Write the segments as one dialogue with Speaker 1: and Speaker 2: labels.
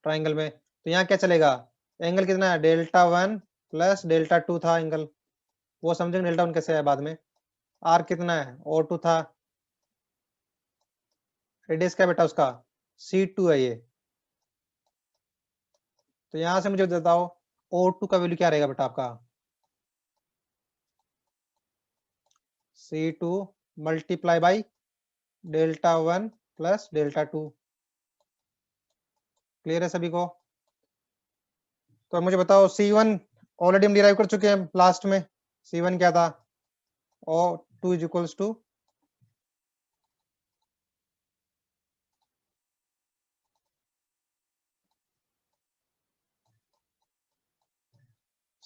Speaker 1: Triangle में, तो यहाँ क्या चलेगा, एंगल कितना है, Δ1 प्लस Δ2 था एंगल, वो समझेंगे Δ1 कैसे है बाद में। आर कितना है, O2 था, रेडियस क्या बेटा उसका, C2 है ये। तो यहां से मुझे बताओ O2 का वैल्यू क्या रहेगा बेटा आपका, C2 multiply by Δ1 plus Δ2। Clear है सभी को। तो मुझे बताओ C1 ऑलरेडी हम डिराइव कर चुके हैं लास्ट में, C1 क्या था, O2 is equals to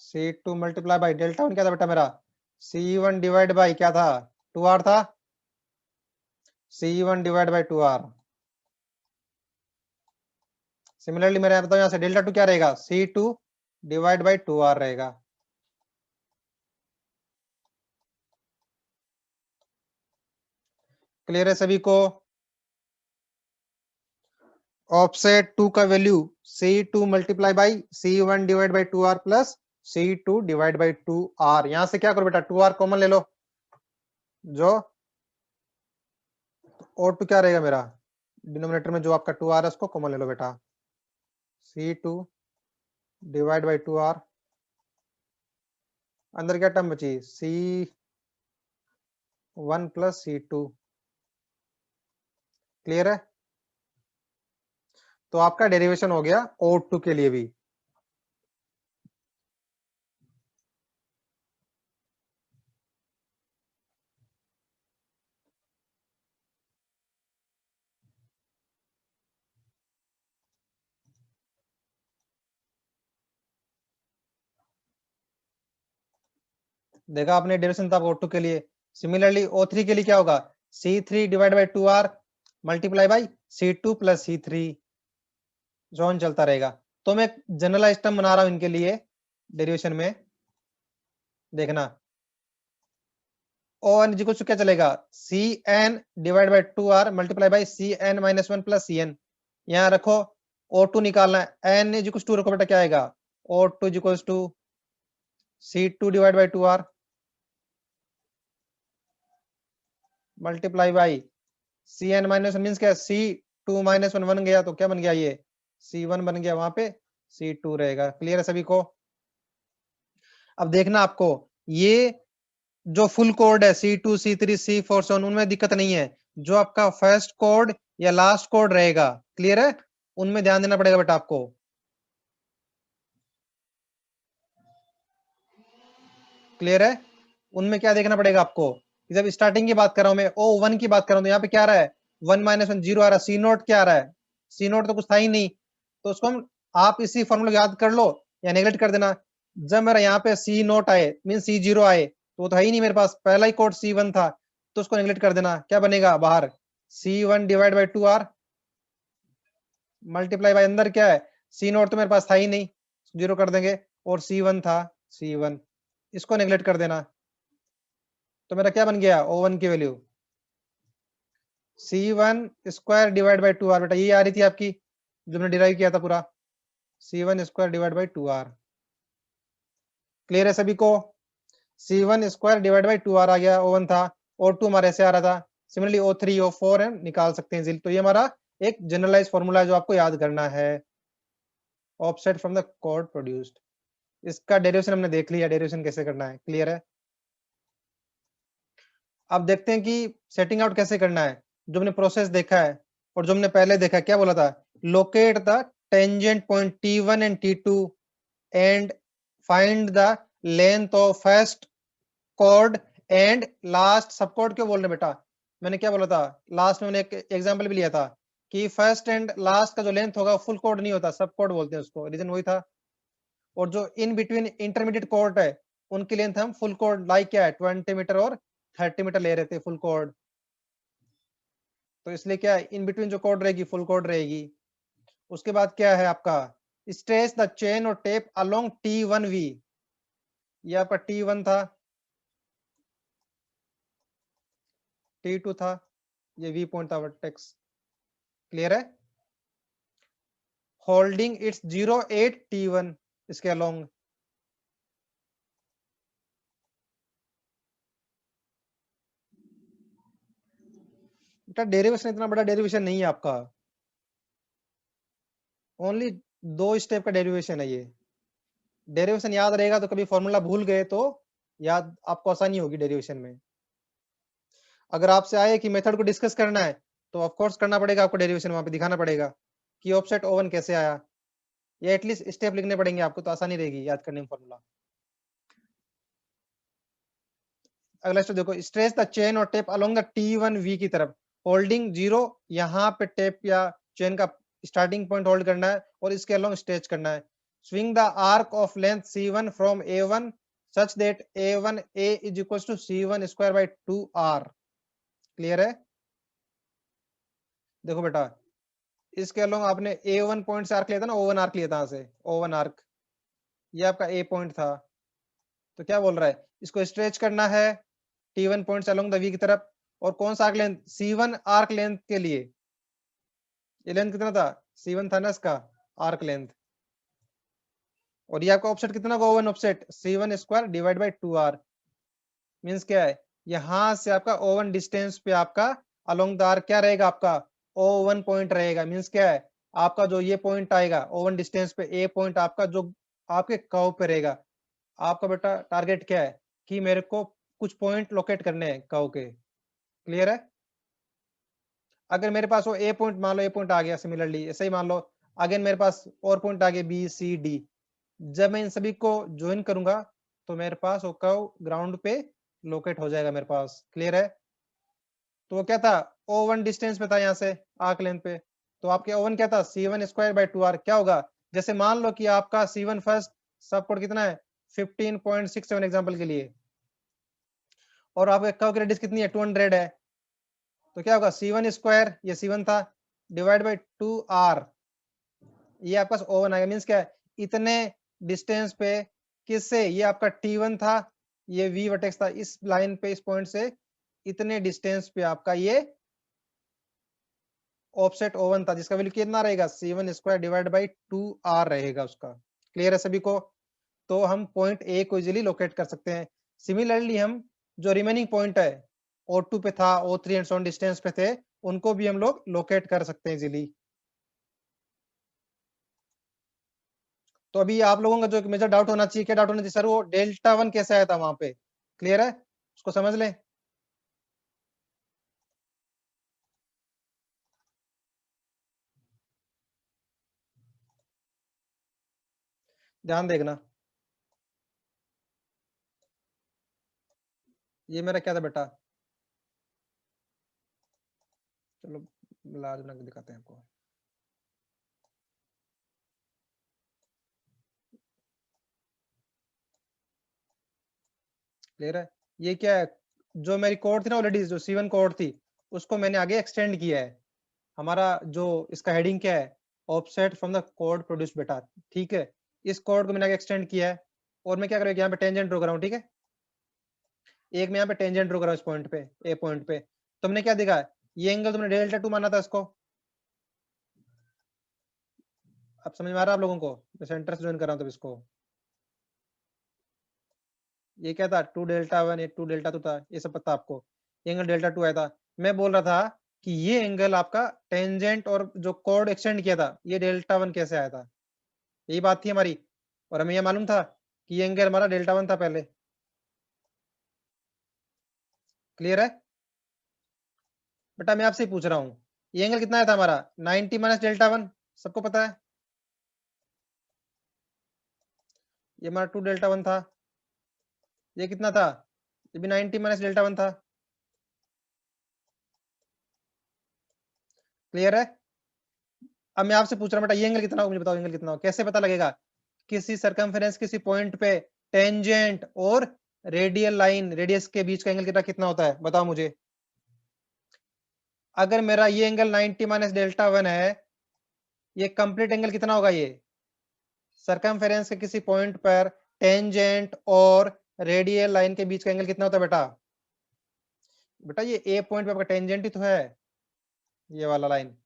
Speaker 1: C2 multiply by Δ1 क्या था बेटा मेरा, C1 डिवाइड बाई क्या था, 2R था, C1 divide by 2R। Similarly मेरे बताओ यहाँ से Δ2 क्या रहेगा, C2 डिवाइड बाई 2R रहेगा। क्लियर है सभी को। ऑफसेट 2 का value C2 multiply by C1 divide by 2R plus C2 divide by 2R। यहां से क्या करो बेटा, 2R कॉमन ले लो, जो O2 क्या रहेगा मेरा, डिनोमिनेटर में जो आपका 2R है उसको कॉमन ले लो बेटा, C2 डिवाइड बाई 2R, अंदर क्या टर्म बची, C1 प्लस C2। क्लियर है। तो आपका डेरिवेशन हो गया O2 के लिए भी। देखा आपने, डेरिवेशन था O2 के लिए। सिमिलरली O3 के लिए क्या होगा, C3 divide by 2R multiply by C2 plus C3, zone चलता रहेगा। तो मैं जनरलाइज टर्म बना रहा हूं इनके लिए डेरिवेशन में, देखना O1 इज इक्वल टू क्या चलेगा, Cn divide by 2R multiply by Cn minus 1 plus Cn। यहाँ रखो O2 निकालना है, n इज इक्वल टू रखो बेटा क्या आएगा, O2 is equal to C2 divide by 2R multiply by Cn minus 1 means क्या, C2 माइनस 1 बन गया, तो क्या बन गया ये, C1 बन गया, वहां पे C2 रहेगा। क्लियर है सभी को। अब देखना आपको, ये जो फुल कोड है C2 C3 C4 से उनमें दिक्कत नहीं है, जो आपका फर्स्ट कोड या लास्ट कोड रहेगा, क्लियर है, उनमें ध्यान देना पड़ेगा बेटा आपको। क्लियर है, उनमें क्या देखना पड़ेगा आपको। जब स्टार्टिंग की बात कर रहा हूं मैं, O1 की बात कर रहा हूं, तो यहाँ पे क्या आ रहा है, 1 माइनस 1 जीरो आ रहा है, सी नोट क्या आ रहा है, सी नोट तो कुछ था ही नहीं, तो उसको हम आप इसी फॉर्मूला याद कर लो या नेगलेक्ट कर देना। जब मेरा यहाँ पे सी नोट आए मीन सी जीरो आए, तो वो तो है ही नहीं मेरे पास, पहला ही कोड C1 था, तो उसको नेगलेक्ट कर देना। क्या बनेगा बाहर, C1 divide by 2R multiply by अंदर क्या है, सी नोट तो मेरे पास था ही नहीं, जीरो कर देंगे, और C1 था C1, इसको नेगलेक्ट कर देना। तो मेरा क्या बन गया, O1 की value C1 square divide by 2R, बेटा ये आ रही थी आपकी जो मैंने डिराइव किया था पूरा, C1 square divide by 2R। Clear है सभी को। C1 square divide by 2R आ गया, O1 था, O2 हमारे ऐसे आ रहा था। सिमिलरली O3 O4 है, निकाल सकते हैं। तो ये हमारा एक जनरलाइज फॉर्मूला है जो आपको याद करना है, offset from the code produced. इसका डेरिवेशन हमने देख लिया, डेरिवेशन कैसे करना है, क्लियर है। अब देखते हैं कि सेटिंग आउट कैसे करना है। जो हमने प्रोसेस देखा है और जो हमने पहले देखा, क्या बोला था, locate the tangent point T1 and T2 and find the length of first code and last सब कोड। क्यों बोल रहे बेटा, मैंने क्या बोला था लास्ट में, मैंने एक एग्जांपल भी लिया था कि फर्स्ट एंड लास्ट का जो लेंथ होगा फुल कोड नहीं होता, सब कोड बोलते हैं उसको, रीजन वही था। और जो इन बिटवीन इंटरमीडिएट कोड है उनकी लेंथ हम फुल कोड लाइक क्या है 20 मीटर और 30 मीटर ले रहे थे फुल कोड, तो इसलिए क्या है, इन बिटवीन जो कोड रहेगी फुल कोड रहेगी। उसके बाद क्या है आपका, स्ट्रेच द चेन और टेप अलोंग T1V, यहाँ पर T1 था, T2 था, ये V पॉइंट था वर्टेक्स। क्लियर है। होल्डिंग इट्स 08 T1 इसके अलोंग। बेटा डेरिवेशन इतना बड़ा डेरिवेशन नहीं है आपका, ओनली 2 स्टेप का डेरिवेशन है ये। डेरिवेशन याद रहेगा तो कभी फॉर्मूला भूल गए तो याद आपको आसानी होगी डेरिवेशन में। अगर आपसे आए कि मेथड को डिस्कस करना है तो ऑफ कोर्स करना पड़ेगा आपको, डेरिवेशन वहां पे दिखाना पड़ेगा कि ऑफसेट ओवन कैसे आया, या एटलीस्ट स्टेप लिखने पड़ेंगे आपको तो आसानी रहेगी याद करने में फॉर्मूला। अगला स्टेप देखो, स्ट्रेच द चेन और टेप अलोंग द T1V की तरफ, होल्डिंग 0 यहाँ पे टेप या चेन का स्टार्टिंग पॉइंट होल्ड करना है और इसके अलोंग स्ट्रेच करना है। Swing the arc of length C1 from A1 such that A1A is equal to C1 square by 2R। Clear है? देखो बेटा, इसके अलोंग आपने A1 पॉइंट से आर्क लिया था ना, O1 आर्क लिया था, से O1 आर्क, ये आपका A पॉइंट था। तो क्या बोल रहा है, इसको स्ट्रेच करना है T1 पॉइंट से अलोंग द V की तरफ, और कौन सा arc length, C1 arc length के लिए। ये लेंथ कितना था, C1 था ना इसका आर्क लेंथ, और ये आपका ऑफसेट कितना होगा, oven offset C1 square divide by 2R। Means क्या है, यहां से आपका ओवन डिस्टेंस पे आपका अलोंग द आर्क क्या रहेगा, आपका O1 पॉइंट रहेगा। मींस क्या है, आपका जो ये पॉइंट आएगा ओवन डिस्टेंस पे, ए पॉइंट आपका जो आपके कर्व पे रहेगा। आपका बेटा टारगेट क्या है कि मेरे को कुछ पॉइंट लोकेट करने हैं कर्व के। क्लियर है? अगर मेरे पास वो ए पॉइंट, मान लो ए पॉइंट आ गया, सिमिलरली ऐसे ही मान लो अगेन मेरे पास और पॉइंट आ गए बी सी डी, जब मैं इन सभी को ज्वाइन करूंगा तो मेरे पास वो कर्व ग्राउंड पे लोकेट हो जाएगा मेरे पास। क्लियर है? तो वो क्या था, O1 डिस्टेंस पे था यहाँ से आर्क लेंथ पे, तो आपके O1 क्या था, C1 स्क्वायर बाई 2R। क्या होगा, जैसे मान लो कि आपका C1 फर्स्ट सपोर्ट कितना है 15.67 एग्जांपल के लिए, और आपके कर्व की रेडियस कितनी है 200 है, तो क्या होगा C1 स्क्वायर, ये C1 था, डिवाइड बाई 2R, ये आपके पास O1 आएगा। मीन्स क्या है, इतने डिस्टेंस पे किससे, ये आपका T1 था, ये V वर्टेक्स था, इस लाइन पे इस पॉइंट से इतने डिस्टेंस पे आपका ये ऑफसेट O1 था, जिसका वैल्यू कितना रहेगा, C1 square divide by 2R रहेगा उसका। क्लियर है सभी को? तो हम पॉइंट ए को इजीली लोकेट कर सकते हैं। सिमिलरली हम जो रिमेनिंग पॉइंट है O2 पे था, O3 एंड सो डिस्टेंस पे थे, उनको भी हम लोग लोकेट कर सकते हैं इजीली। तो अभी आप लोगों का जो मेजर डाउट होना चाहिए, क्या डाउट होना चाहिए सर, वो डेल्टा 1 कैसे आया था वहां पे। क्लियर है? उसको समझ लें। ध्यान देखना, ये मेरा क्या था बेटा, चलो लार्ज बना के दिखाते हैं आपको। क्लियर है? ये क्या है, जो मेरी कोड थी ना ऑलरेडी, जो C1 कोड थी, उसको मैंने आगे एक्सटेंड किया है। हमारा जो इसका हेडिंग क्या है, offset from the code produce बेटा। ठीक है, इस कोड को मैंने आगे एक्सटेंड किया है, और मैं क्या करूँ, यहाँ पे टेंजेंट ड्रॉ कर रहा हूँ। ठीक है, एक मैं यहाँ पे टेंजेंट ड्रॉ कर रहा हूँ इस पॉइंट पे, ए पॉइंट पे। तुमने क्या देखा, ये एंगल तुमने डेल्टा 2 माना था इसको। अब समझ में आ रहा है आप लोगों को, मैं सेंटर से ज्वाइन कर रहा हूँ तब इसको। ये क्या था, 2 डेल्टा 1, ये 2 डेल्टा 2 था, ये सब पता आपको। ये एंगल डेल्टा 2 आया था। मैं बोल रहा था कि ये एंगल आपका टेंजेंट और जो कोड एक्सटेंड किया था, ये डेल्टा 1 कैसे आया था, यही बात थी हमारी। और हमें ये मालूम था कि ये एंगल हमारा डेल्टा 1 था पहले। क्लियर है? बेटा मैं आपसे पूछ रहा हूँ, ये एंगल कितना आया था हमारा, 90 माइनस डेल्टा 1, सबको पता है। ये हमारा 2 डेल्टा 1 था, ये कितना था, ये भी 90 माइनस डेल्टा 1 था। क्लियर है? अब मैं आपसे पूछ रहा हूँ बेटा, ये एंगल कितना हो, मुझे बताओ एंगल कितना हो, कैसे पता लगेगा, किसी सरकमफेरेंस किसी पॉइंट पे टेंजेंट और रेडियल लाइन, रेडियस के बीच का एंगल कितना कितना होता है, बताओ मुझे। अगर मेरा ये एंगल 90 माइनस डेल्टा 1 है, ये कंप्लीट एंगल कितना होगा, ये सरकमफेरेंस के किसी पॉइंट पर टेंजेंट और रेडियल लाइन के बीच का एंगल कितना होता है बेटा। बेटा ये ए पॉइंट पे आपका टेंजेंट ही तो है, ये वाला लाइन,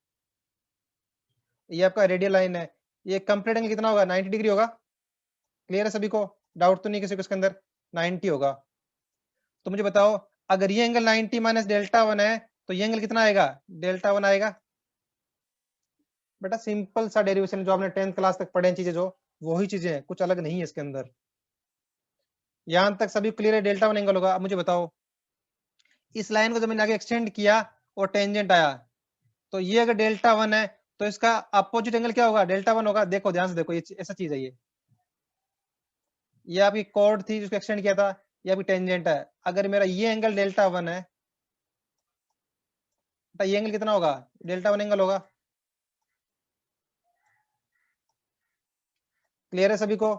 Speaker 1: ये आपका रेडियल लाइन है। ये कंप्लीट एंगल कितना होगा? 90 डिग्री होगा। क्लियर है सभी को? डाउट तो नहीं किसी को इसके अंदर? 90 होगा। तो मुझे बताओ, अगर ये एंगल 90 माइनस डेल्टा 1 है तो ये एंगल कितना आएगा? डेल्टा 1 आएगा। बेटा सिंपल सा डेरिवेशन जो आपने 10th क्लास तक पढ़े चीजें, जो वही चीजें हैं, कुछ अलग नहीं है इसके अंदर। यहां तक सभी क्लियर है? डेल्टा 1 एंगल होगा। अब मुझे बताओ, इस लाइन को जब मैंने आगे एक्सटेंड किया और टेंजेंट आया, तो ये अगर डेल्टा 1 है तो इसका अपोजिट एंगल क्या होगा? डेल्टा 1 होगा। देखो ध्यान से देखो, ये ऐसा चीज है। ये आपकी कॉर्ड थी जिसको एक्सटेंड किया था, ये आपकी टेंजेंट है। अगर मेरा ये एंगल डेल्टा 1 है, तो ये एंगल कितना होगा? डेल्टा 1 एंगल होगा। क्लियर है सभी को?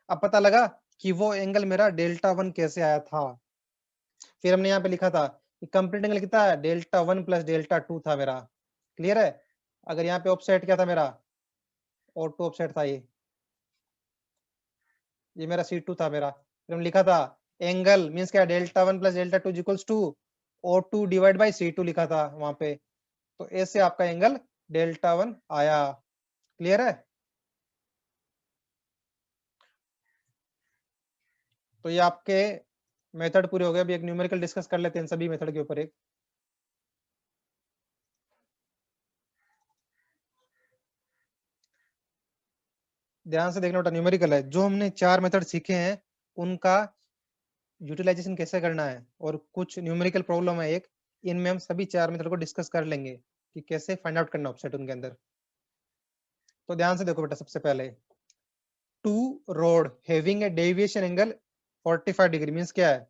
Speaker 1: अब पता लगा कि वो एंगल मेरा डेल्टा 1 कैसे आया था। फिर हमने यहाँ पे लिखा था कि कंप्लीट एंगल कितना है? डेल्टा 1 प्लस डेल्टा 2 था मेरा। क्लियर है? अगर यहाँ पे ऑफसेट क्या था मेरा? ऑटो ऑफसेट था ये मेरा C2 था मेरा। फिर हमने लिखा था एंगल मींस क्या? Delta 1 plus delta 2 equals to O2 divide by C2 लिखा था वहां पे। तो ऐसे आपका एंगल डेल्टा 1 आया। क्लियर है? तो ये आपके मेथड पूरे हो गए। अभी एक न्यूमेरिकल डिस्कस कर लेते हैं सभी मेथड के ऊपर एक। ध्यान से देखना बेटा, न्यूमेरिकल है। जो हमने 4 मेथड सीखे हैं उनका यूटिलाइजेशन कैसे करना है, और कुछ न्यूमेरिकल प्रॉब्लम है एक, इनमें हम सभी 4 मेथड को डिस्कस कर लेंगे कि कैसे फाइंड आउट करना ऑफसेट उनके अंदर। तो ध्यान से देखो बेटा, सबसे पहले two road having a deviation angle 45 degree means क्या है?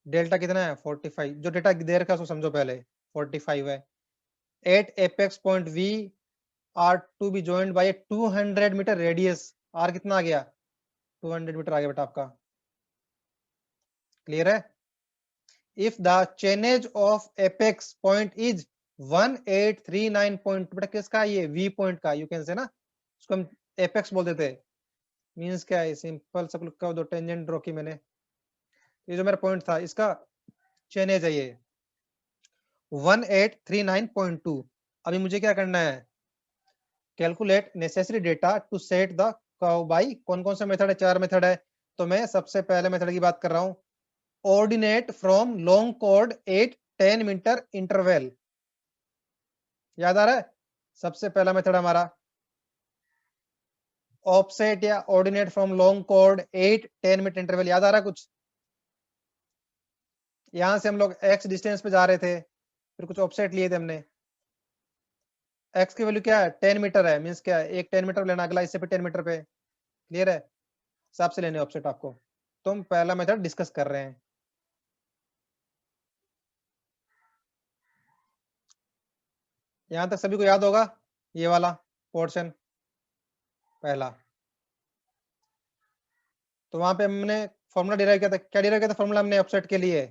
Speaker 1: डेल्टा कितना है? 45। जो डेटा दे रखा है उसको समझो पहले। 45 है। At apex point we are to be joined by 200 metre radius. R कितना आ गया? 200 मीटर आ गया बेटा आपका। क्लियर है? If the chainage of apex point is 1839 point, बेटा किसका? ये वी पॉइंट का। यू कैन से ना, उसको हम एपेक्स बोल देते हैं। मींस क्या है? सिंपल सब लोग का दो टेंजेंट ड्रॉ की मैंने। ये जो मेरा पॉइंट था इसका चेनेज है ये 1839.2। अभी मुझे क्या करना है? Calculate necessary data to set the curve by कौन कौन सा मेथड है? 4 मेथड है। तो मैं सबसे पहले मेथड की बात कर रहा हूं, ordinate from long chord 8-10 metre interval. याद आ रहा है? सबसे पहला मेथड हमारा ऑफसेट या ordinate from long chord 8-10 metre interval. याद आ रहा है कुछ? यहां से हम लोग x डिस्टेंस पे जा रहे थे, फिर कुछ ऑफसेट लिए थे हमने। x की वैल्यू क्या है? 10 मीटर है। मींस क्या है? एक 10 मीटर लेना, अगला इससे पे 10 मीटर पे। क्लियर है? हिसाब से लेने ऑफसेट आपको। तो हम पहला मेथड डिस्कस कर रहे हैं। यहां तक सभी को याद होगा ये वाला पोर्शन पहला। तो वहां पे हमने फॉर्मूला डिराइव किया था। क्या डिराइव किया था फॉर्मूला हमने ऑफसेट के लिए?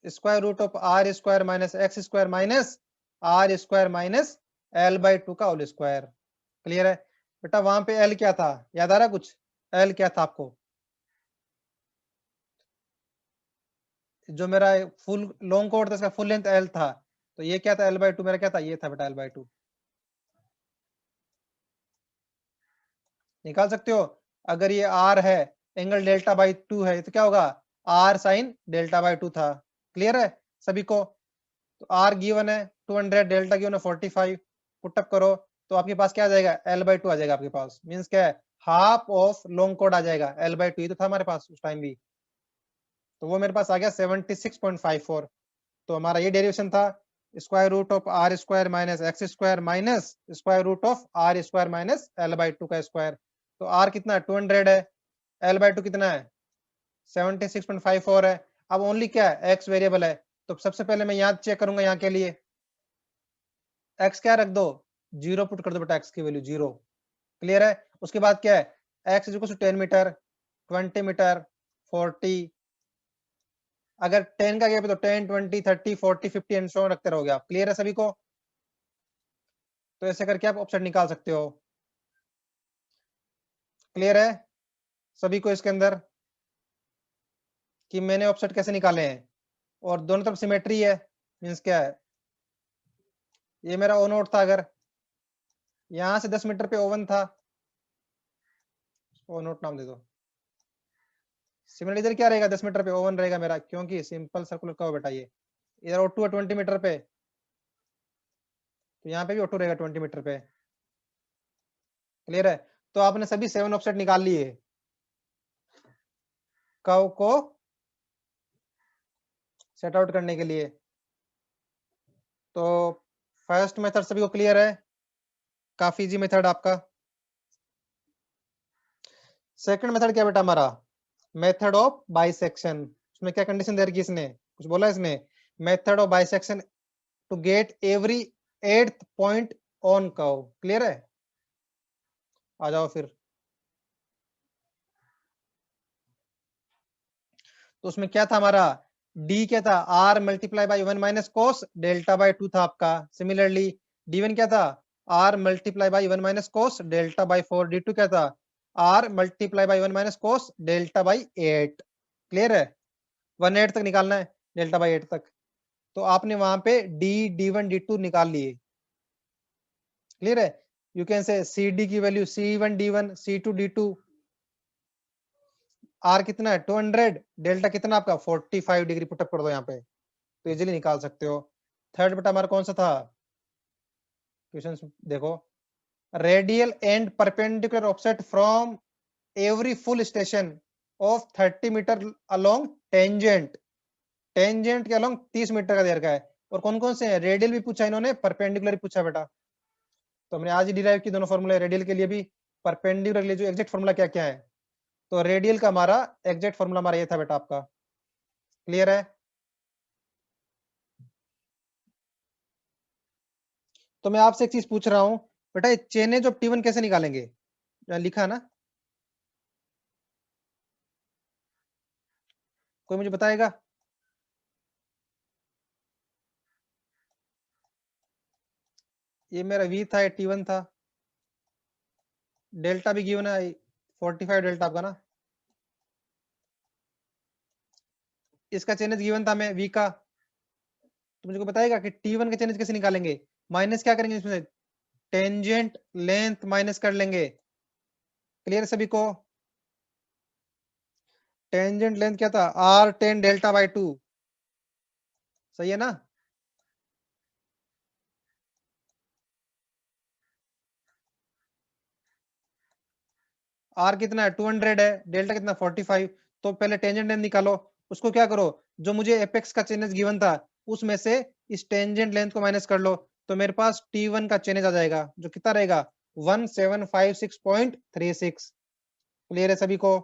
Speaker 1: Square root of R square minus x square minus R square minus L/2 का होल स्क्वायर। क्लियर है? बेटा वहां पे L क्या था? याद आ रहा है कुछ? L क्या था आपको? जो मेरा फुल लॉन्ग कोड था इसका फुल लेंथ L था, तो ये क्या था? L/2 मेरा क्या था? ये था बेटा L/2। निकाल सकते हो। अगर ये R है, एंगल डेल्टा बाई 2 है, तो क्या होगा? R साइन डेल्टा बाई 2 था। क्लियर है सभी को? तो R गिवन है 200, डेल्टा गिवन है 45। पुटअप करो तो आपके पास क्या आ जाएगा? L/2 आ जाएगा आपके पास। मींस क्या है? हाफ ऑफ लॉन्ग कोड आ जाएगा। L/2 ये तो था हमारे पास उस टाइम भी, तो वो मेरे पास आ गया 76.54। तो हमारा ये डेरिवेशन था, square root of R square minus x square minus square root of R square minus L/2 का स्क्वायर। तो आर कितना है? 200 है। L/2 कितना है? 76.54 है। अब ओनली क्या है? एक्स वेरिएबल है। तो सबसे पहले मैं यहाँ चेक करूंगा, यहाँ के लिए एक्स क्या रख दो? 0 पुट कर दो बेटा, एक्स की वैल्यू 0। क्लियर है? उसके बाद क्या है? X is equal to 10 metre, 20 metre, 40। अगर 10 का गैप है तो 10, 20, 30, 40, 50 एंड सो ऑन रखते रहोगे आप। क्लियर है सभी को? तो ऐसे करके आप ऑप्शन निकाल सकते हो। क्लियर है सभी को इसके अंदर कि मैंने ऑफसेट कैसे निकाले हैं? और दोनों तरफ सिमेट्री है। मींस क्या है? ये मेरा ओ नोट था, अगर यहां से 10 मीटर पे ओवन था, ओ नोट नाम दे दो। सिमिलरली इधर क्या रहेगा, 10 मीटर पे ओवन रहेगा मेरा, क्योंकि सिंपल सर्कुलर कर्व बेटा ये। इधर O2 है 20 मीटर पे, तो यहाँ पे भी O2 रहेगा 20 मीटर पे। क्लियर है? तो आपने सभी 7 ऑफसेट निकाल लिए कर्व को सेट आउट करने के लिए। तो फर्स्ट मेथड सभी को क्लियर है, काफी इजी मेथड आपका। सेकंड मेथड क्या बेटा हमारा, मेथड ऑफ बाइसेक्शन। उसमें क्या कंडीशन दे रखी है इसने, कुछ बोला इसने, method of bisection to get every 8th point on curve. Clear है? आ जाओ फिर। तो उसमें क्या था हमारा, डी क्या था, R multiply by 1 minus cos delta by 2 था आपका। सिमिलरली D1 क्या था, R multiply by 1 minus cos delta by 4। D2 क्या था, R multiply by 1 minus cos delta by 8। Clear है? 1/8 तक निकालना है, डेल्टा बाई 8 तक। तो आपने वहां पे D1 D2 निकाल लिए। क्लियर है? यू कैन से CD की value C1 D1, C2 D2, R कितना है 200, डेल्टा कितना आपका 45 डिग्री, पुटअप कर दो यहाँ पे, तो इजीली निकाल सकते हो। थर्ड बेटा हमारा कौन सा था, क्वेश्चन देखो, radial and perpendicular offset from every full station of 30 metre along tangent. Tangent के अलोंग 30 मीटर का दे रखा है। और कौन कौन से हैं, रेडियल भी पूछा इन्होंने, परपेंडिकुलर भी पूछा बेटा। तो हमने आज ही डिराइव की दोनों फॉर्मूला, रेडियल के लिए भी परपेंडिकुलर के लिए जो एग्जैक्ट फॉर्मूला क्या क्या है। तो रेडियल का हमारा एग्जैक्ट फॉर्मूला हमारा ये था बेटा आपका। क्लियर है? तो मैं आपसे एक चीज पूछ रहा हूं बेटा, ये चेनेज ऑफ T1 कैसे निकालेंगे, लिखा ना, कोई मुझे बताएगा? ये मेरा V था, ये T1 था, डेल्टा भी गिवन है 45 डेल्टा आपका ना, इसका चेनेज गिवन था मैं V का। तो मुझे को बताएगा कि T1 के चेनेज कैसे निकालेंगे। माइनस क्या करेंगे इसमें से, टेंजेंट लेंथ माइनस कर लेंगे। क्लियर सभी को? टेंजेंट लेंथ क्या था, R10 डेल्टा बाई 2। सही है ना? R कितना है 200 है, डेल्टा कितना 45। तो पहले टेंजेंट लेंथ निकालो, उसको क्या करो, जो मुझे एपेक्स का चेनेज गिवन था उसमें से इस टेंजेंट लेंथ को माइनस कर लो, तो मेरे पास T1 का चेनेज आ जाएगा, जो कितना रहेगा 1756.36। क्लियर है सभी को?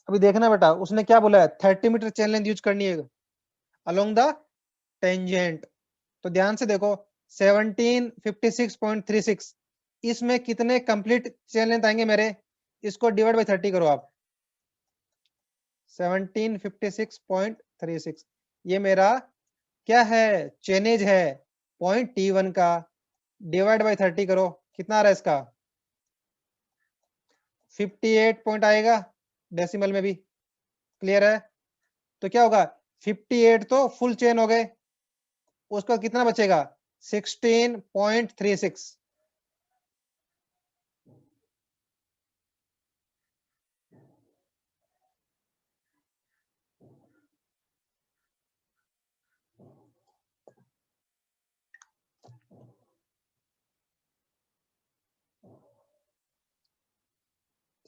Speaker 1: अभी देखना बेटा, उसने क्या बोला है, 30 मीटर चेन लेंथ यूज करनी है अलोंग द टेंजेंट। तो ध्यान से देखो 1756.36, इसमें कितने कंप्लीट चेन लेंथ आएंगे मेरे, इसको डिवाइड बाई 30 करो आप, 1756.36 ये मेरा क्या है, चेनेज है पॉइंट T1 का, डिवाइड बाई 30 करो, कितना आ रहा है इसका 58 पॉइंट आएगा डेसिमल में भी। क्लियर है? तो क्या होगा 58 तो फुल चेन हो गए, उसका कितना बचेगा 16.36।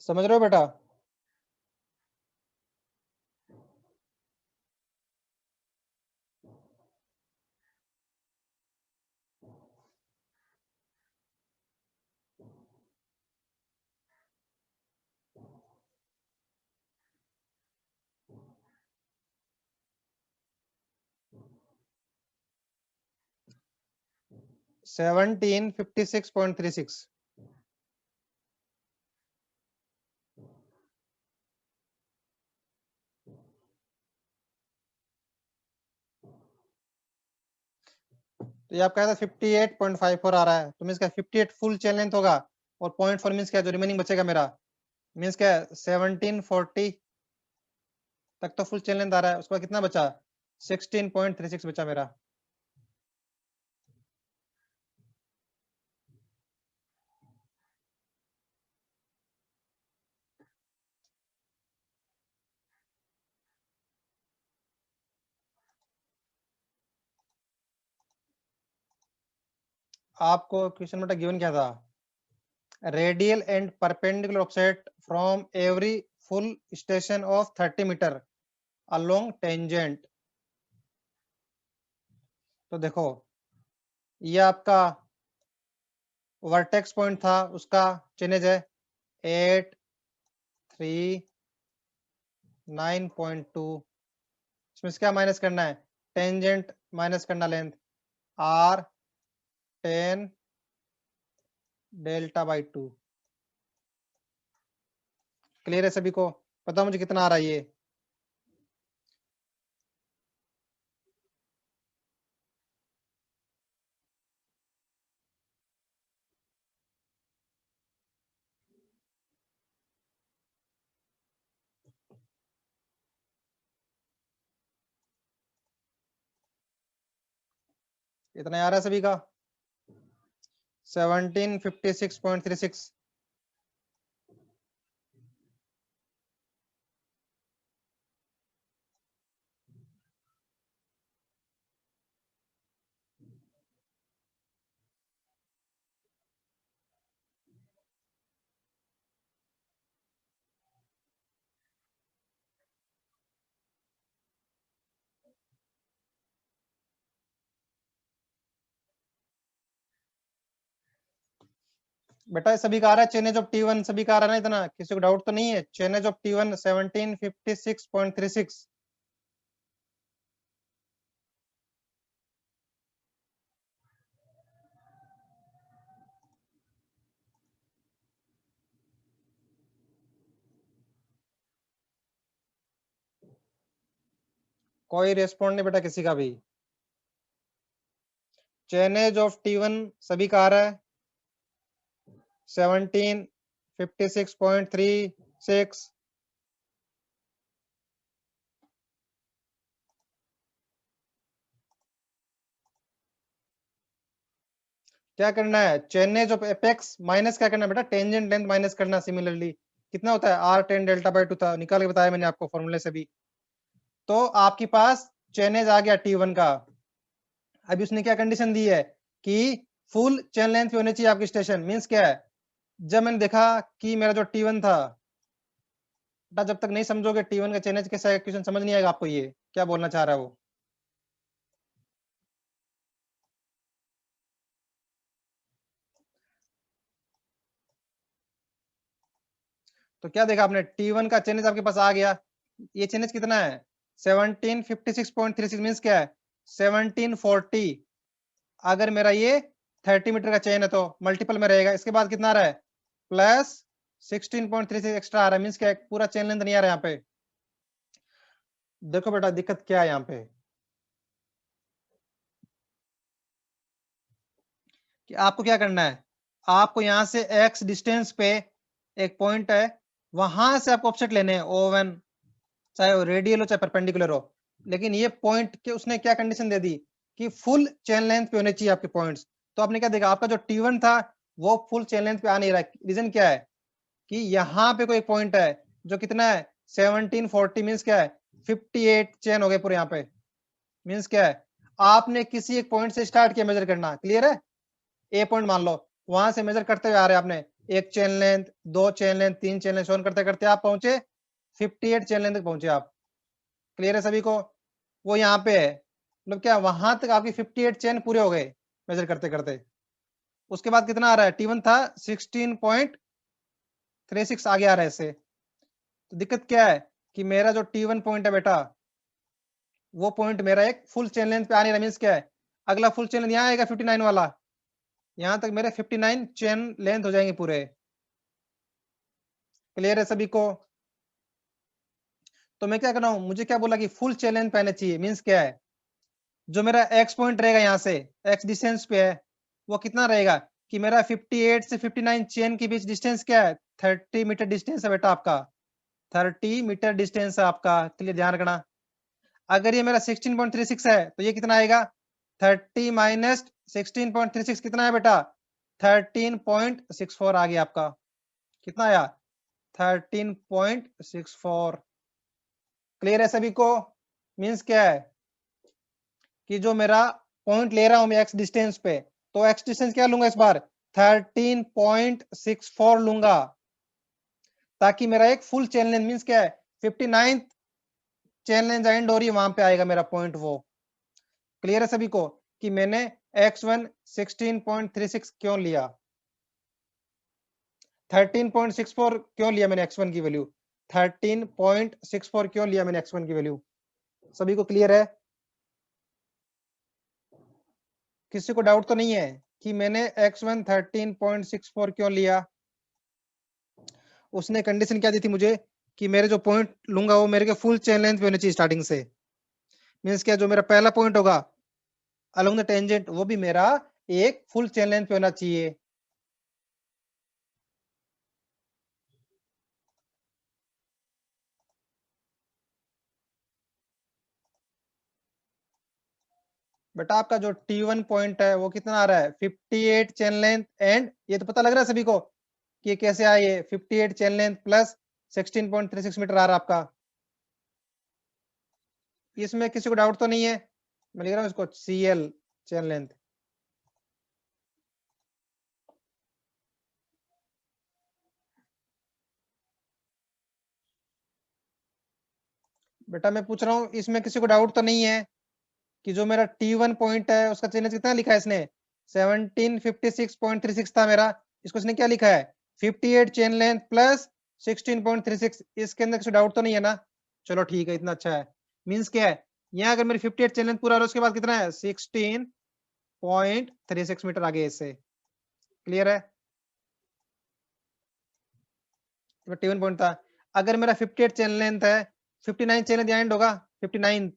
Speaker 1: समझ रहे हो बेटा? सेवनटीन 56.36। तो ये आपका 58.54 आ रहा है, तो मीन्स क्या 58 फुल चेन लेंथ होगा, और 0.4 मीन्स क्या, जो रिमेनिंग बचेगा मेरा मीन्स क्या 1740 तक तो फुल चेन लेंथ आ रहा है, उसके बाद कितना बचा 16.36 बचा मेरा। आपको क्वेश्चन में गिवन क्या था? Radial and perpendicular offset from every full station of 30 metre along tangent. तो देखो, ये आपका वर्टेक्स पॉइंट था, उसका चिन्ह है 8, 3, 9.2। इसमें से क्या माइनस करना है? टेंजेंट माइनस करना length r 10 delta by 2। Clear है सभी को? पता मुझे कितना आ रहा है ये? इतना आ रहा है सभी का? 1756.36। बेटा सभी का आ रहा है चेन ऑफ T1? सभी का आ रहा है ना? इतना किसी को डाउट तो नहीं है? Chain of T1 1756.36। कोई रेस्पॉन्ड नहीं बेटा किसी का भी। चेनेज ऑफ T1 सभी का आ रहा है 1756.36। क्या करना है? चेनेज ऑफ एपेक्स माइनस क्या करना है बेटा? टेंजेंट लेंथ माइनस करना। सिमिलरली कितना होता है? r10 डेल्टा बाई 2 था, निकाल के बताया मैंने आपको फॉर्मूले से भी। तो आपके पास चेनेज आ गया T1 का। अभी उसने क्या कंडीशन दी है कि फुल चेन लेंथ पे होनी चाहिए आपकी स्टेशन। मींस क्या है? जब मैंने देखा कि मेरा जो T1 था, जब तक नहीं समझोगे T1 का चेनेज कैसा है, क्वेश्चन समझ नहीं आएगा आपको ये क्या बोलना चाह रहा है वो। तो क्या देखा आपने? T1 का चेनेज आपके पास आ गया। ये चेनेज कितना है? 1756.36 मींस क्या है? 1740। अगर मेरा ये 30 मीटर का चेन है तो मल्टीपल में रहेगा। इसके बाद कितना आ रहा है? प्लस 16.36 एक्स्ट्रा आ रहा है। मींस क्या है? पूरा चेन लेंथ नहीं आ रहा है यहाँ पे। देखो बेटा दिक्कत क्या है यहाँ पे, कि आपको क्या करना है? आपको यहाँ से x डिस्टेंस पे एक पॉइंट है, वहां से आपको ऑफसेट लेने हैं O1, चाहे वो रेडियल हो चाहे परपेंडिकुलर हो। लेकिन ये पॉइंट के उसने क्या कंडीशन दे दी कि फुल चेन लेंथ पे होने चाहिए आपके पॉइंट्स। तो आपने क्या देखा? आपका जो T1 था वो फुल चेन लेंथ पे आ नहीं रहा है। रीजन क्या है? कि यहाँ पे कोई पॉइंट है जो कितना है? 1740। मीन्स क्या है? 58 चेन हो गए पूरे यहाँ पे। मीन्स क्या है? आपने किसी एक पॉइंट से स्टार्ट किया मेजर करना। क्लियर है? ए पॉइंट मान लो, वहां से मेजर करते हुए आ रहे हैं आपने। एक चेन लेंथ, दो चेन लेंथ, तीन चेन लेंथ शोन करते करते आप पहुंचे 58 चेन लेंथ तक पहुंचे आप। क्लियर है सभी को? वो यहाँ पे है, मतलब क्या वहां तक आपकी 58 चेन पूरे हो गए मेजर करते करते। उसके बाद कितना आ रहा है? T1 था 16.36 आगे आ रहा है इससे। तो दिक्कत क्या है कि मेरा जो T1 पॉइंट है बेटा, वो पॉइंट मेरा एक फुल चेन लेंथ पे आ नहीं रहा। मींस क्या है? अगला फुल चेन लेंथ यहाँ आएगा 59 वाला, यहाँ तक मेरे 59 चेन लेंथ हो जाएंगे पूरे। क्लियर है सभी को? तो मैं क्या कर रहा हूँ, मुझे क्या बोला कि फुल चेन लेंथ पे आना चाहिए। मींस क्या है? जो मेरा एक्स पॉइंट रहेगा यहाँ से, एक्स डिस्टेंस पे है, वो कितना रहेगा कि मेरा 58 से 59 चेन के बीच डिस्टेंस क्या है? 30 मीटर डिस्टेंस है बेटा आपका। 30 मीटर डिस्टेंस है आपका। क्लियर? ध्यान रखना। अगर ये मेरा 16.36 है तो ये कितना आएगा 30 माइनस 16.36 कितना है बेटा 13.64 आ गया आपका कितना आया 13.64 क्लियर है सभी को मींस क्या है कि जो मेरा पॉइंट ले रहा हूं मैं एक्स डिस्टेंस पे तो एक्स डिस्टेंस क्या लूंगा इस बार 13.64 लूंगा ताकि मेरा एक फुल चेन लेंथ मींस क्या है 59 चेन लेंथ एंड हो रही है वहां पे आएगा मेरा पॉइंट वो क्लियर है सभी को कि मैंने x1 16.36 क्यों लिया 13.64 क्यों लिया मैंने x1 की वैल्यू 13.64 क्यों लिया मैंने x1 की वैल्यू सभी को क्लियर है किसी को डाउट तो नहीं है कि मैंने x1 13.64 क्यों लिया उसने कंडीशन क्या दी थी मुझे कि मेरे जो पॉइंट लूंगा वो मेरे के फुल चेन लेंथ पे होनी चाहिए स्टार्टिंग से मींस क्या जो मेरा पहला पॉइंट होगा अलोंग द टेंजेंट वो भी मेरा एक फुल चेन लेंथ पे होना चाहिए बेटा आपका जो T1 पॉइंट है वो कितना आ रहा है 58 चेन लेंथ एंड ये तो पता लग रहा है सभी को कि ये कैसे आए ये 58 चेन लेंथ प्लस 16.36 मीटर आ रहा है आपका इसमें किसी को डाउट तो नहीं है मैं लिख रहा हूँ इसको CL चेन लेंथ बेटा मैं पूछ रहा हूँ इसमें किसी को डाउट तो नहीं है कि जो मेरा T1 पॉइंट है उसका चेन लेंथ कितना लिखा है इसने 1756.36 था मेरा इसको इसने क्या लिखा है 58 चेन लेंथ प्लस 16.36 इसके अंदर किसी डाउट तो नहीं है ना चलो ठीक है इतना अच्छा है मींस क्या है यहाँ अगर मेरी 58 चेन लेंथ पूरा हो रहा है उसके बाद कितना है 16.36 मीटर आगे इससे क्लियर है T1 पॉइंट था अगर मेरा 58 चेन लेंथ है 59 चेन लेंथ एंड होगा 59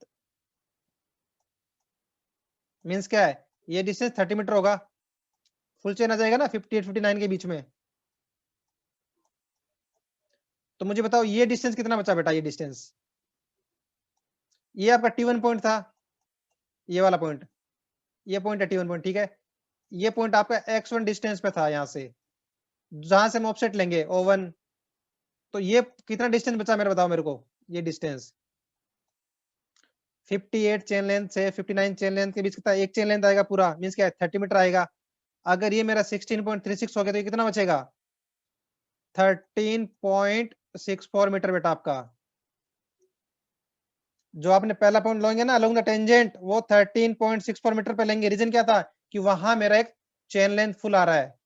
Speaker 1: मींस क्या है ये डिस्टेंस 30 मीटर होगा फुल चेन आ जाएगा ना 58 59 के बीच में तो मुझे बताओ ये डिस्टेंस कितना बचा बेटा ये डिस्टेंस ये आपका T1 पॉइंट था ये वाला पॉइंट ये पॉइंट है T1 पॉइंट ठीक है ये पॉइंट आपका x1 डिस्टेंस पे था यहाँ से जहां से हम ऑफसेट लेंगे O1 तो ये कितना डिस्टेंस बचा मेरे बताओ मेरे को ये डिस्टेंस 58 चेन लेंथ से 59 चेन लेंथ के बीच कितना एक चेन लेंथ आएगा पूरा मींस क्या है 30 मीटर आएगा अगर ये मेरा 16.36 हो गया तो ये कितना बचेगा 13.64 मीटर बेटा आपका जो आपने पहला पॉइंट लोगे ना अलोंग द टेंजेंट वो 13.64 मीटर पे लेंगे रीजन क्या था कि वहां मेरा एक चेन लेंथ फुल आ रहा है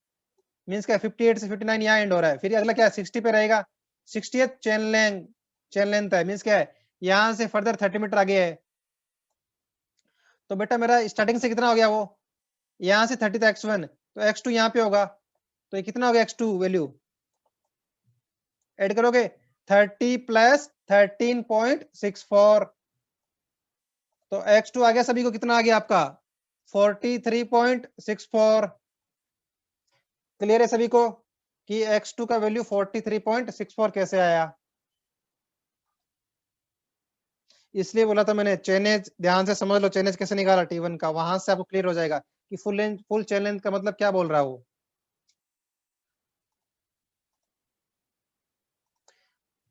Speaker 1: मींस क्या 58 से 59 यहाँ एंड हो रहा है फिर अगला क्या 60 पे रहेगा 60th चेन लेंथ है मींस क्या है यहाँ से फर्दर 30 मीटर आगे है तो बेटा मेरा स्टार्टिंग से कितना हो गया वो यहाँ से 30 था x1 तो x2 यहाँ पे होगा तो ये कितना हो गया x2 वैल्यू ऐड करोगे 30 प्लस 13.64 तो x2 आ गया सभी को कितना आ गया आपका 43.64 क्लियर है सभी को कि x2 का वैल्यू 43.64 कैसे आया इसलिए बोला था मैंने चेनेज ध्यान से समझ लो चेनेज कैसे निकाला T1 का वहां से आपको क्लियर हो जाएगा कि फुल चेन लेंथ का मतलब क्या बोल रहा है वो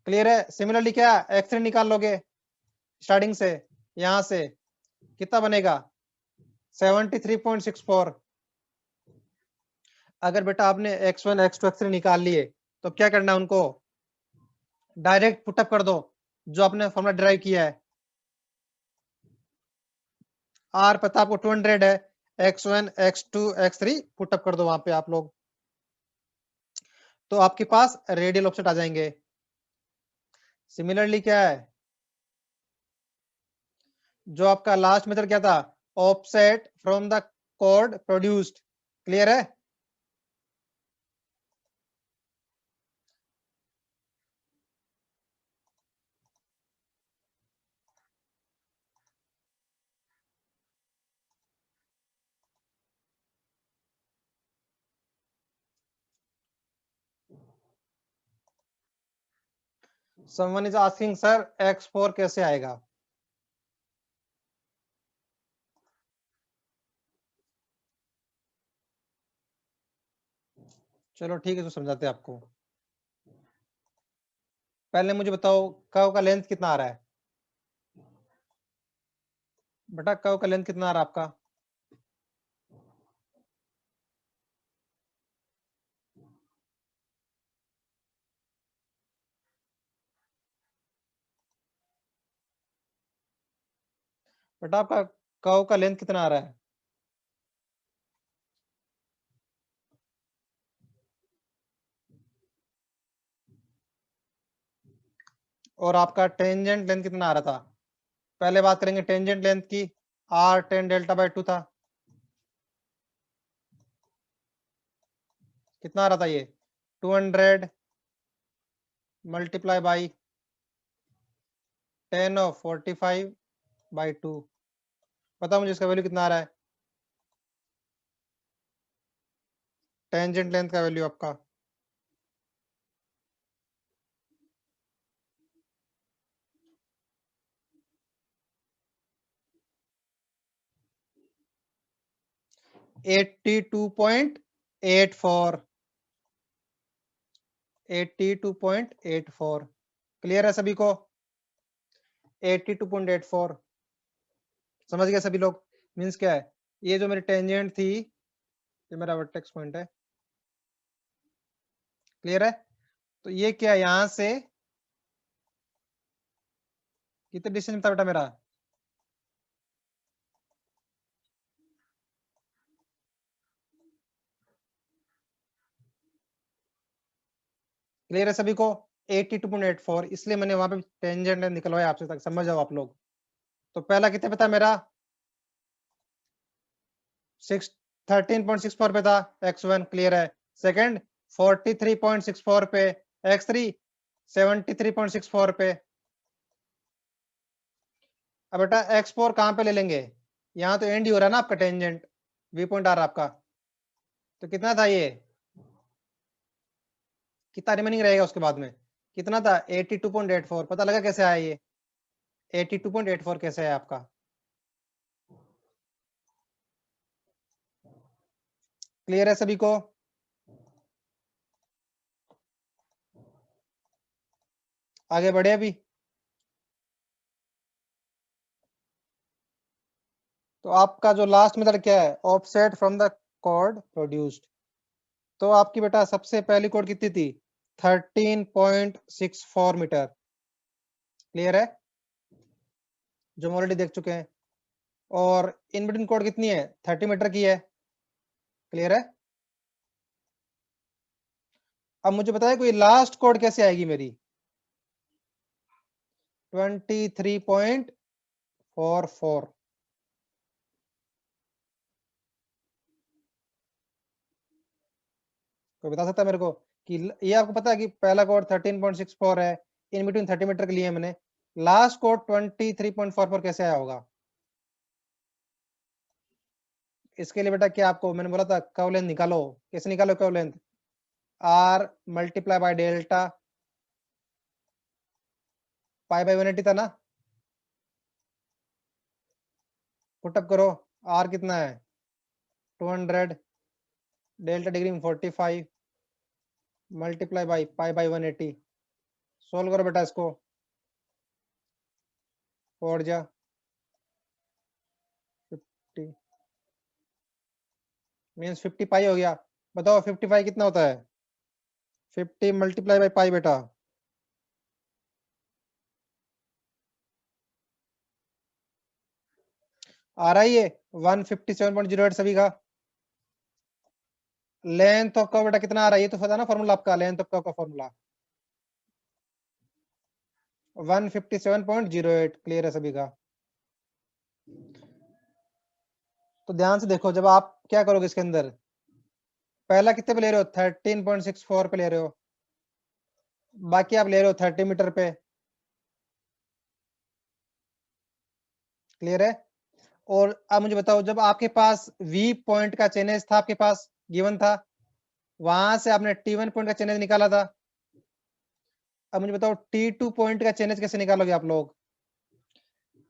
Speaker 1: क्लियर है सिमिलरली क्या x3 निकाल लोगे स्टार्टिंग से यहां से कितना बनेगा 73.64 अगर बेटा आपने x1 x2 x3 निकाल लिए तो क्या करना है उनको डायरेक्ट पुटअप कर दो जो आपने फॉर्मूला डिराइव किया है आर पता आपको 200 है x1 x2 x3 पुटअप कर दो वहां पे आप लोग तो आपके पास रेडियल ऑफसेट आ जाएंगे सिमिलरली क्या है जो आपका लास्ट मेथड क्या था offset from the code produced clear है someone is asking sir x4 कैसे आएगा चलो ठीक है, तो समझाते हैं आपको। पहले मुझे बताओ कर्व का लेंथ कितना आ रहा है बेटा, कर्व का लेंथ कितना आ रहा है आपका? बेटा आपका कर्व का लेंथ कितना आ रहा है? और आपका टेंजेंट लेंथ कितना आ रहा था? पहले बात करेंगे टेंजेंट लेंथ की। आर टेन डेल्टा बाई 2 था। कितना आ रहा था ये? 200 मल्टीप्लाई बाई 10 ऑफ 45 बाई 2। पता मुझे इसका वैल्यू कितना आ रहा है? टेंजेंट लेंथ का वैल्यू आपका 82.84। 82.84 क्लियर है सभी को? 82.84 समझ गए सभी लोग? मींस क्या है, ये जो मेरी टेंजेंट थी, ये मेरा वर्टेक्स पॉइंट है। क्लियर है? तो ये क्या, यहां से कितने डिस्टेंस था बेटा मेरा? क्लियर है सभी को? 82.84, इसलिए मैंने वहां पे टेंजेंट निकलवाया आपसे, तक समझ जाओ आप लोग। तो पहला कितने पे था मेरा? 13.64 पे था x1। क्लियर है? सेकंड 43.64 पे, x3 73.64 पे। अब बेटा x4 कहां पे ले लेंगे? यहाँ तो एंड ही हो रहा है ना आपका टेंजेंट, वी पॉइंट आ रहा है आपका। तो कितना था ये? कितना रिमेनिंग रहेगा उसके बाद में? कितना था? 82.84। पता लगा कैसे आया ये? 82.84 कैसे है आपका? क्लियर है सभी को? आगे बढ़े अभी? तो आपका जो लास्ट मेथड क्या है? Offset from the chord produced. तो आपकी बेटा सबसे पहली कोड कितनी थी? 13.64 मीटर। क्लियर है? जो हम ऑलरेडी देख चुके हैं। और इन बिटवीन कोड कितनी है? 30 मीटर की है। क्लियर है? अब मुझे बताया कोई लास्ट कोड कैसे आएगी मेरी? 23.44। कोई बता सकता है मेरे को कि ये आपको पता है कि पहला कोड 13.64 है, इन बिटवीन 30 मीटर के लिए मैंने, लास्ट कोड 23.44 कैसे आया होगा? इसके लिए बेटा क्या आपको मैंने बोला था, कर्व लेंथ निकालो। कैसे निकालो curve length? R multiply by delta pi by 180 था ना? पुटअप करो। आर कितना है? 200 डेल्टा डिग्री में 45 multiply by pi by 180। Solve करो बेटा इसको। 4 जा 50 मीन्स 50 पाई हो गया। बताओ 55 कितना होता है? 50 मल्टीप्लाई बाई पाई बेटा। आ रहा है ये 157.08 सभी का। लेंथ ऑफ कर्व बेटा कितना आ रहा है? ये तो पता ना फॉर्मूला आपका, लेंथ ऑफ कर्व का फॉर्मूला 157.08। क्लियर है सभी का? तो ध्यान से देखो, जब आप क्या करोगे इसके अंदर, पहला कितने पे ले रहे हो? 13.64 पे ले रहे हो, बाकी आप ले रहे हो 30 मीटर पे। क्लियर है? और अब मुझे बताओ, जब आपके पास वी पॉइंट का चेनेज था, आपके पास गिवन था, वहां से आपने T1 पॉइंट का चेनेज निकाला था। अब मुझे बताओ T2 पॉइंट का चेनेज कैसे निकालोगे आप लोग?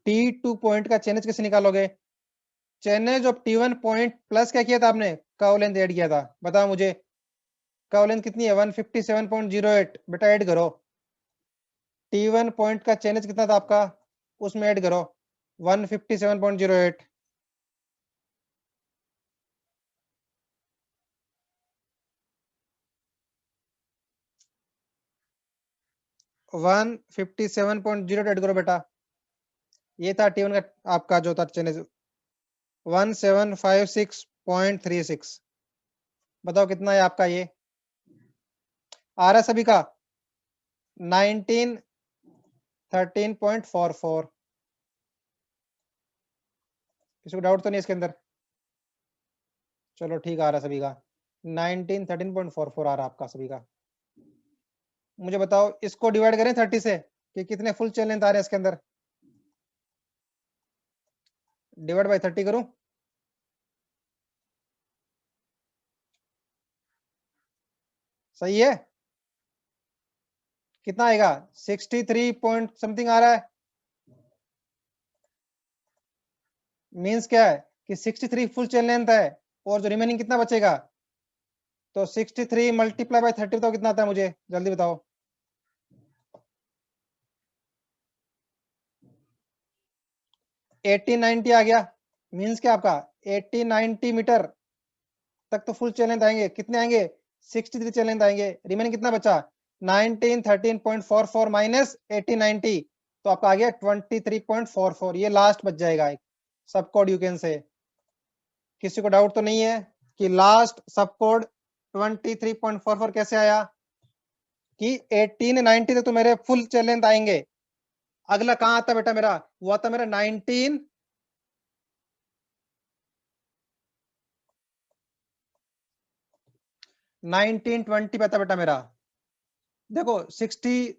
Speaker 1: T2 पॉइंट का चेनेज कैसे निकालोगे? Chainage of T1 point plus क्या किया था आपने? कर्व लेंथ ऐड किया था। बताओ मुझे, का लेंथ कितनी है 157.08, बेटा ऐड करो। T1 पॉइंट का चेंज कितना था आपका, उसमें ऐड करो 157.08। 157.08 ऐड करो बेटा, ये था T1 का आपका जो था चेंज 1756.36। बताओ कितना है आपका, ये आ रहा है सभी का 1913.44। किसी को डाउट तो नहीं इसके अंदर? चलो ठीक आ रहा है सभी का 1913.44 आ रहा है आपका सभी का। मुझे बताओ इसको डिवाइड करें 30 से कि कितने फुल चेन लेंथ आ रहे हैं इसके अंदर, डिवाइड बाय 30 करूं? सही है, कितना आएगा 63 पॉइंट समथिंग आ रहा है। मींस क्या है कि 63 फुल चेन लेंथ है और जो रिमेनिंग कितना बचेगा, तो 63 मल्टीप्लाई बाय 30 बताओ कितना आता है मुझे, जल्दी बताओ। 80-90 आ गया। मींस क्या आपका 80-90 मीटर तक तो फुल चेन लेंथ आएंगे। कितने आएंगे 63 चेन लेंथ आएंगे। रिमेनिंग कितना बचा 1913.44 माइनस 80-90, तो आपका आ गया 23.44। ये लास्ट बच जाएगा एक सब कोड यू कैन से। किसी को डाउट तो नहीं है कि लास्ट सब कोड 23.44 कैसे आया कि 1890 तक तो मेरे फुल चेन लेंथ आएंगे। अगला कहां आता बेटा मेरा, वो आता मेरा 1920 पे आता बेटा मेरा। देखो 60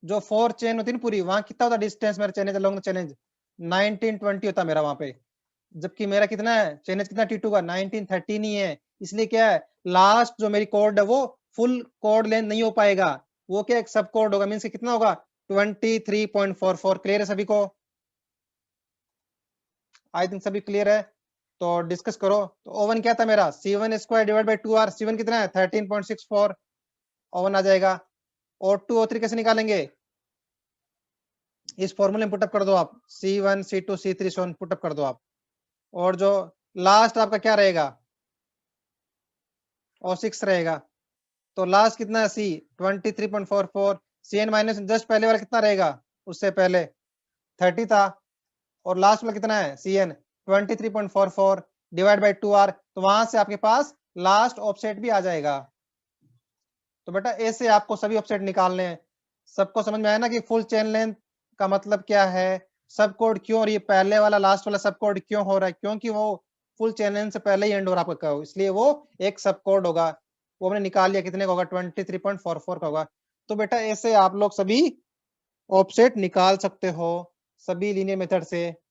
Speaker 1: जो 4 चेन होती है ना पूरी, वहां कितना होता डिस्टेंस मेरा चैलेंज अलोंग द चैलेंज 1920 होता मेरा वहां पे। जबकि मेरा कितना है चैलेंज कितना T2 का 1913 ही है। इसलिए क्या है लास्ट जो मेरी कोड है वो फुल कोड लेंथ नहीं हो पाएगा, वो क्या एक सब कोड होगा। मींस कितना होगा 23.44। क्लियर है सभी को? आई थिंक सभी क्लियर है, तो डिस्कस करो। तो ओवन क्या था मेरा C1 square divide by 2R। C1 कितना है 13.64, ओवन आ जाएगा। O2 O3 कैसे निकालेंगे, इस फॉर्मूले में पुटअप कर दो आप, C1 C2 C3 सोन पुटअप कर दो आप। और जो लास्ट आपका क्या रहेगा O6 रहेगा। तो लास्ट कितना है C 23.44। CN माइनस जस्ट पहले वाला कितना रहेगा, उससे पहले 30 था, और लास्ट वाला कितना है CN 23.44 डिवाइड बाई 2R। तो वहां से आपके पास लास्ट ऑफसेट भी आ जाएगा। तो बेटा ऐसे आपको सभी ऑफसेट निकालने हैं। सबको समझ में आया ना कि फुल चेन लेंथ का मतलब क्या है, सब कोड क्यों, और ये पहले वाला लास्ट वाला सब कोड क्यों हो रहा है, क्योंकि वो फुल चेन लेंथ से पहले ही एंड हो रहा है आपका, इसलिए वो एक सब कोड होगा। वो हमने निकाल लिया कितने का होगा 23.44 का होगा। तो बेटा ऐसे आप लोग सभी ऑफसेट निकाल सकते हो सभी लीनियर मेथड से।